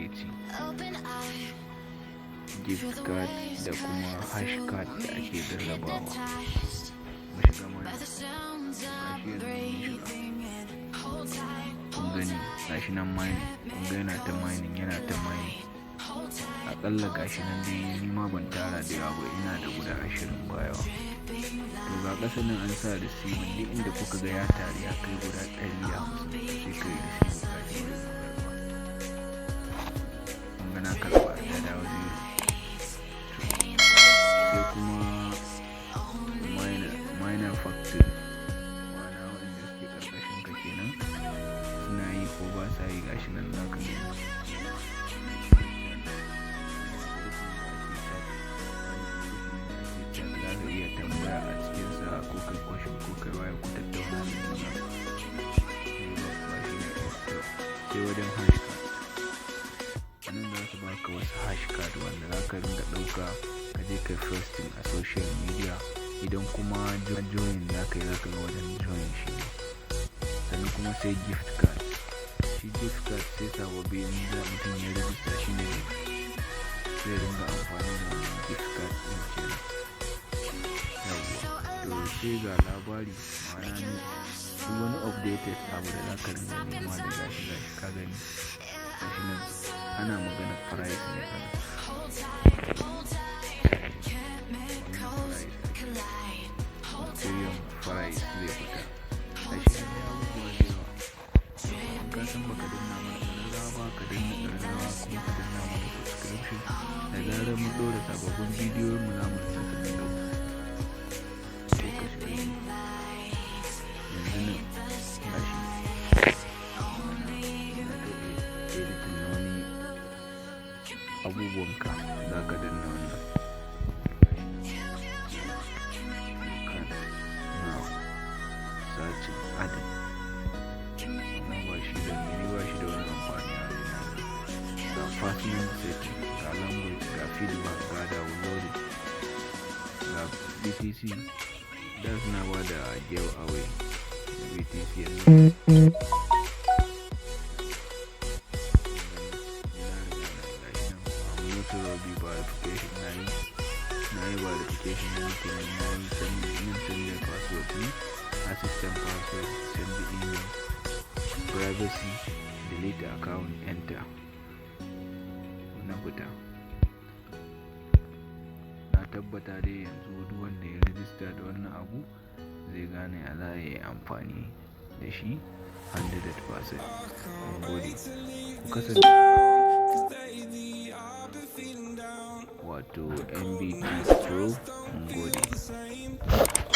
ake ci, gift card da kuma hash card da ake rarrabawa. Mu shiga mana gashi kun gani gashi nan mining, kun ga yana ta mining. Akalla gashi nan dai ni ma ban tara da yawa ba, ina da guda 20 ba yawa. To ga ƙasa nan an sa receiving, duk inda kuka ga ya tare ya kai guda 150 sai kai receiving kun ga na karɓa da dawo zero. Sai kuma minor factory, wana wanda suke ƙarƙashin ka kenan suna yi ko ba sa yi, gashi nan za ka gani. Tambaya a cikinsa ko kai kwashin ko kai waya ku tattauna da juna. Sai wajen hash card, nan za su baka wasu hash card wanda za ka ringa ɗauka ka je kai posting a social media. Idan kuma join za ka yi, za ka ga wajen join shi. Sannan kuma sai gift card, shi gift card sai sababbi in za mutum ya rijista shi ne zai ringa amfani da wannan gift card ɗin kenan. To sai ga labari, ma'ana ne duk wani updated abu da za ka ringa nema da gashi ka gani. Gashi nan ana magana price ne ana. Ethereum price zai fita. Gashi nan ya abubuwa da yawa. Ka san baka danna mana ƙararrawa ba, ka danna ƙararrawa kuma ka danna mana subscription. Da zarar mun ɗora sababbin bidiyoyin mu za mu sanar da ku. Abubuwanka za ka danna wannan now searching adin, amma ba shi da wani amfani a rina. Ga personal setting, ga language, ga feedback, ga downloading, ga BTC. Da suna ba da giveaway da BTC yanzu. Verification na yi verification na yi send password ne, assistant password, send email, privacy, delete account, enter. Na fita. Na tabbata dai yanzu duk wanda ya register da wannan abu zai gane a za a yi amfani da shi 100%. Mun gode. Ku kasance wato MBT Pro. Mun gode.